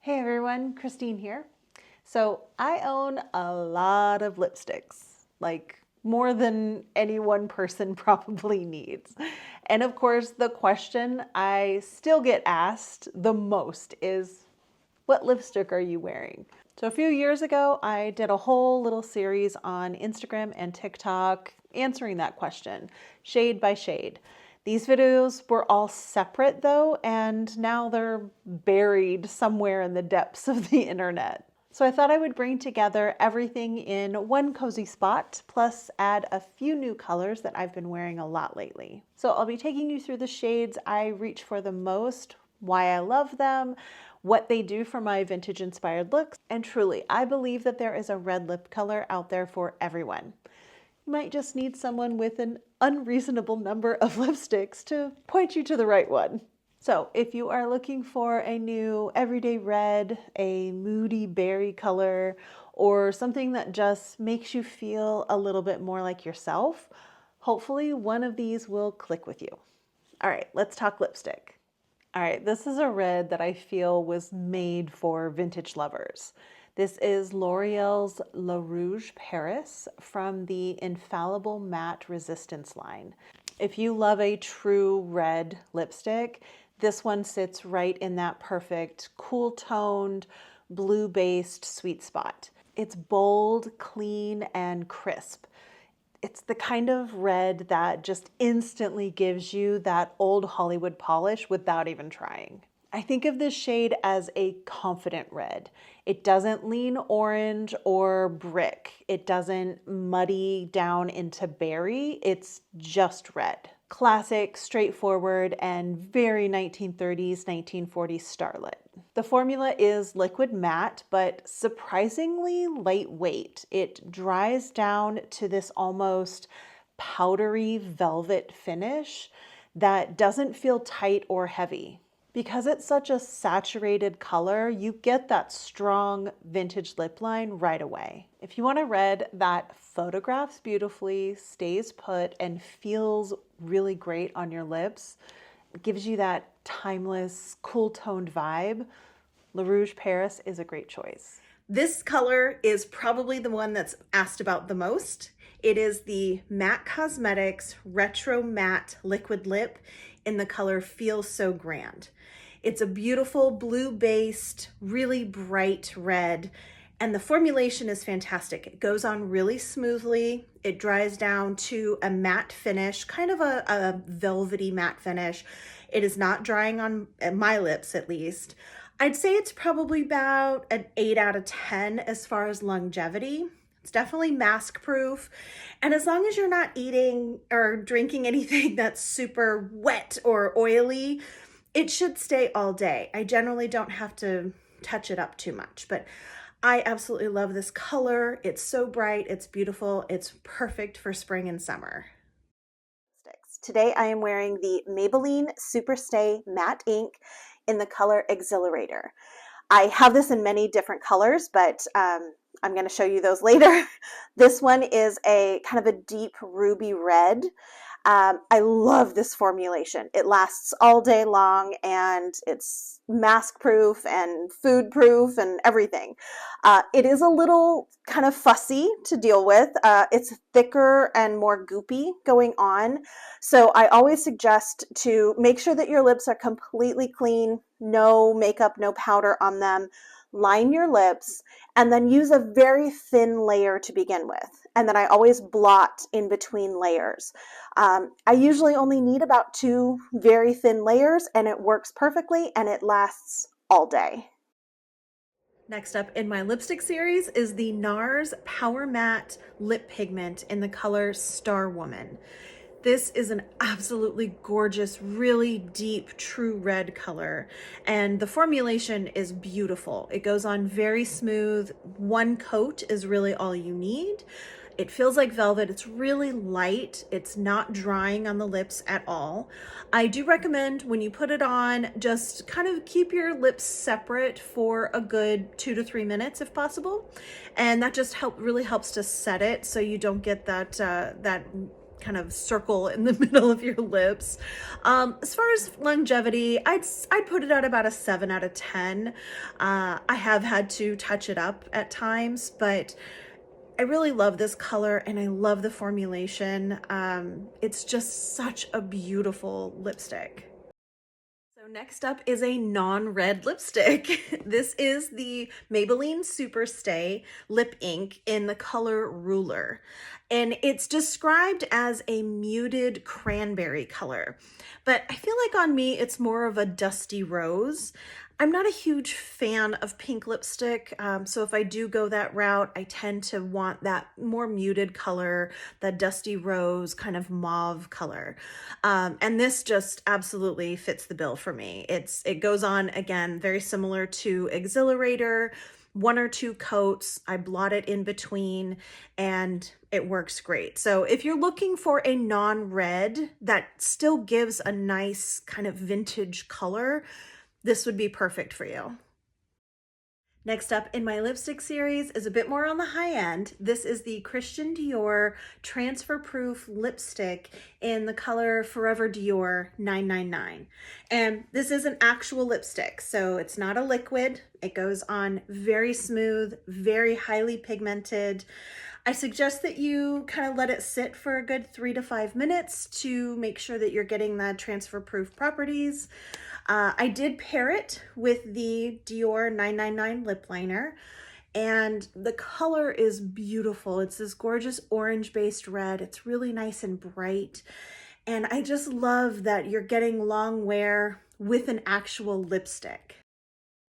Hey everyone, Christine here. So I own a lot of lipsticks, like more than any one person probably needs. And of course, the question I still get asked the most is, what lipstick are you wearing? So a few years ago, I did a whole little series on Instagram and TikTok answering that question, shade by shade. These videos were all separate though, and now they're buried somewhere in the depths of the internet. So I thought I would bring together everything in one cozy spot, plus add a few new colors that I've been wearing a lot lately. So I'll be taking you through the shades I reach for the most, why I love them, what they do for my vintage inspired looks, and truly, I believe that there is a red lip color out there for everyone. You might just need someone with an unreasonable number of lipsticks to point you to the right one. So if you are looking for a new everyday red, a moody berry color, or something that just makes you feel a little bit more like yourself, hopefully one of these will click with you. All right, let's talk lipstick. All right, this is a red that I feel was made for vintage lovers. This is L'Oreal's Rouge Paris from the Infallible Matte Resistance line. If you love a true red lipstick, this one sits right in that perfect cool toned, blue-based sweet spot. It's bold, clean, and crisp. It's the kind of red that just instantly gives you that old Hollywood polish without even trying. I think of this shade as a confident red. It doesn't lean orange or brick. It doesn't muddy down into berry. It's just red. Classic, straightforward, and very 1930s, 1940s starlet. The formula is liquid matte, but surprisingly lightweight. It dries down to this almost powdery velvet finish that doesn't feel tight or heavy. Because it's such a saturated color, you get that strong vintage lip line right away. If you want a red that photographs beautifully, stays put, and feels really great on your lips, gives you that timeless, cool toned vibe, Le Rouge Paris is a great choice. This color is probably the one that's asked about the most. It is the MAC Cosmetics Retro Matte Liquid Lip in the color Feels So Grand. It's a beautiful blue-based, really bright red, and the formulation is fantastic. It goes on really smoothly. It dries down to a matte finish, kind of a velvety matte finish. It is not drying on my lips, at least. I'd say it's probably about an 8 out of 10 as far as longevity. It's definitely mask proof. And as long as you're not eating or drinking anything that's super wet or oily, it should stay all day. I generally don't have to touch it up too much, but I absolutely love this color. It's so bright, it's beautiful, it's perfect for spring and summer. Today I am wearing the Maybelline Superstay Matte Ink in the color Exhilarator. I have this in many different colors, but I'm going to show you those later. This one is a kind of a deep ruby red. I love this formulation. It lasts all day long and it's mask proof and food proof and everything. It is a little kind of fussy to deal with. It's thicker and more goopy going on. So I always suggest to make sure that your lips are completely clean, no makeup, no powder on them. Line your lips and then use a very thin layer to begin with. And then I always blot in between layers. I usually only need about 2 very thin layers and it works perfectly and it lasts all day. Next up in my lipstick series is the Nars Powermatte Lip Pigment in the color Starwoman. This is an absolutely gorgeous, really deep, true red color, and the formulation is beautiful. It goes on very smooth. One coat is really all you need. It feels like velvet. It's really light. It's not drying on the lips at all. I do recommend when you put it on, just kind of keep your lips separate for a good 2 to 3 minutes if possible. And that just really helps to set it so you don't get that kind of circle in the middle of your lips. As far as longevity, I'd put it at about a 7 out of 10. I have had to touch it up at times, but I really love this color and I love the formulation. It's just such a beautiful lipstick. So next up is a non-red lipstick. This is the Maybelline Superstay Lip Ink in the color Ruler. And it's described as a muted cranberry color, but I feel like on me it's more of a dusty rose. I'm not a huge fan of pink lipstick, so if I do go that route, I tend to want that more muted color, that dusty rose kind of mauve color. And this just absolutely fits the bill for me. It goes on, again, very similar to Exhilarator, 1 or 2 coats. I blot it in between and it works great. So if you're looking for a non-red that still gives a nice kind of vintage color, this would be perfect for you. Next up in my lipstick series is a bit more on the high end. This is the Christian Dior Transfer Proof Lipstick in the color Forever Dior 999. And this is an actual lipstick, so it's not a liquid. It goes on very smooth, very highly pigmented. I suggest that you kind of let it sit for a good 3 to 5 minutes to make sure that you're getting the transfer proof properties. I did pair it with the Dior 999 lip liner, and the color is beautiful. It's this gorgeous orange-based red. It's really nice and bright, and I just love that you're getting long wear with an actual lipstick.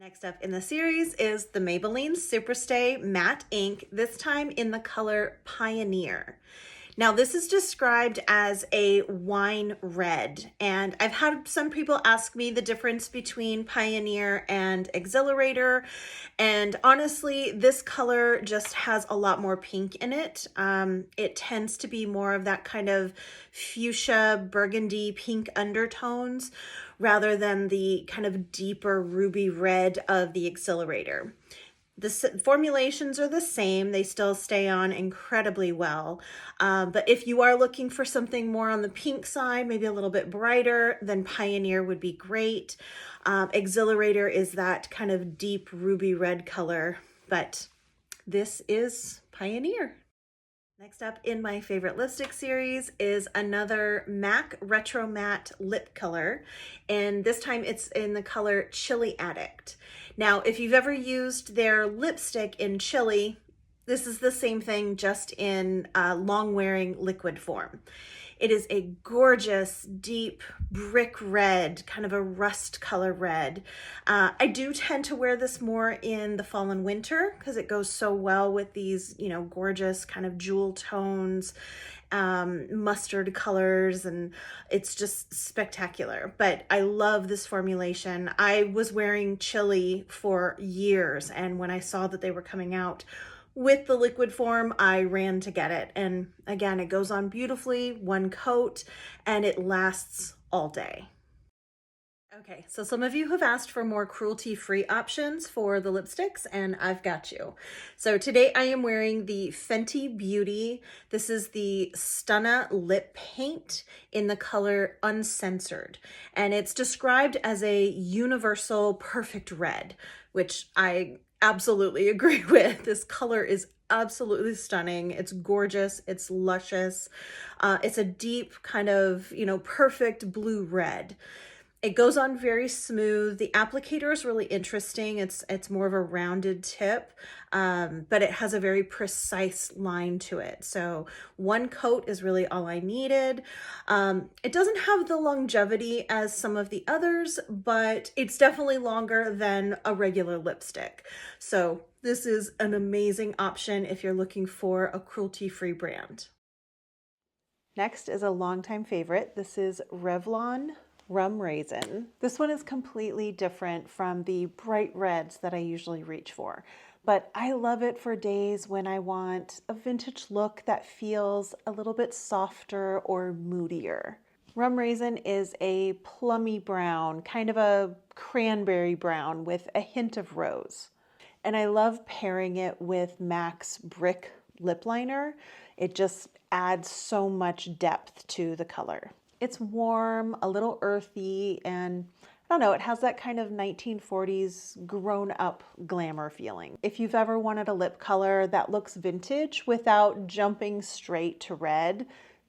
Next up in the series is the Maybelline Superstay Matte Ink, this time in the color Pioneer. Now this is described as a wine red, and I've had some people ask me the difference between Pioneer and Exhilarator, and honestly this color just has a lot more pink in it. It tends to be more of that kind of fuchsia burgundy pink undertones rather than the kind of deeper ruby red of the Exhilarator. The formulations are the same. They still stay on incredibly well. But if you are looking for something more on the pink side, maybe a little bit brighter, then Pioneer would be great. Exhilarator is that kind of deep ruby red color, but this is Pioneer. Next up in my favorite lipstick series is another MAC Retro Matte lip color, and this time it's in the color Chili Addict. Now, if you've ever used their lipstick in Chili, this is the same thing, just in long-wearing liquid form. It is a gorgeous, deep brick red, kind of a rust color red. I do tend to wear this more in the fall and winter because it goes so well with these, you know, gorgeous kind of jewel tones, mustard colors, and it's just spectacular. But I love this formulation. I was wearing Chili for years, and when I saw that they were coming out with the liquid form, I ran to get it. And again, it goes on beautifully, 1 coat, and it lasts all day. Okay, so some of you have asked for more cruelty-free options for the lipsticks, and I've got you. So today I am wearing the Fenty Beauty. This is the Stunna Lip Paint in the color Uncensored, and it's described as a universal perfect red, which I absolutely agree with. This color is absolutely stunning. It's gorgeous. It's luscious. It's a deep kind of, you know, perfect blue red. It goes on very smooth. The applicator is really interesting. It's more of a rounded tip, but it has a very precise line to it. So 1 coat is really all I needed. It doesn't have the longevity as some of the others, but it's definitely longer than a regular lipstick. So this is an amazing option if you're looking for a cruelty-free brand. Next is a longtime favorite. This is Revlon Rum Raisin. This one is completely different from the bright reds that I usually reach for, but I love it for days when I want a vintage look that feels a little bit softer or moodier. Rum Raisin is a plummy brown, kind of a cranberry brown with a hint of rose. And I love pairing it with MAC's Brick lip liner. It just adds so much depth to the color. It's warm, a little earthy, and I don't know, it has that kind of 1940s grown-up glamour feeling. If you've ever wanted a lip color that looks vintage without jumping straight to red,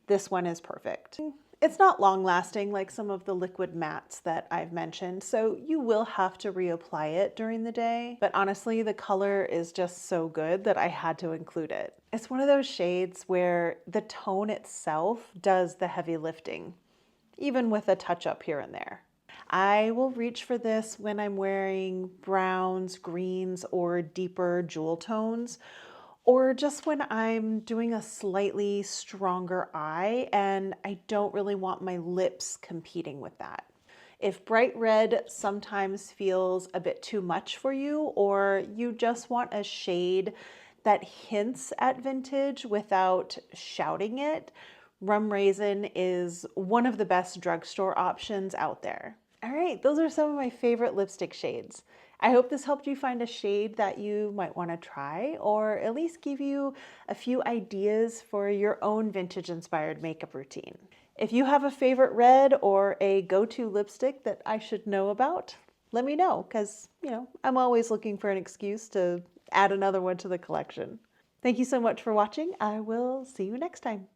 this one is perfect. It's not long-lasting like some of the liquid mattes that I've mentioned, so you will have to reapply it during the day, but honestly, the color is just so good that I had to include it. It's one of those shades where the tone itself does the heavy lifting, even with a touch-up here and there. I will reach for this when I'm wearing browns, greens, or deeper jewel tones, or just when I'm doing a slightly stronger eye and I don't really want my lips competing with that. If bright red sometimes feels a bit too much for you, or you just want a shade that hints at vintage without shouting it, Rum Raisin is one of the best drugstore options out there. All right, those are some of my favorite lipstick shades. I hope this helped you find a shade that you might want to try, or at least give you a few ideas for your own vintage-inspired makeup routine. If you have a favorite red or a go-to lipstick that I should know about, let me know, because, I'm always looking for an excuse to add another one to the collection. Thank you so much for watching. I will see you next time.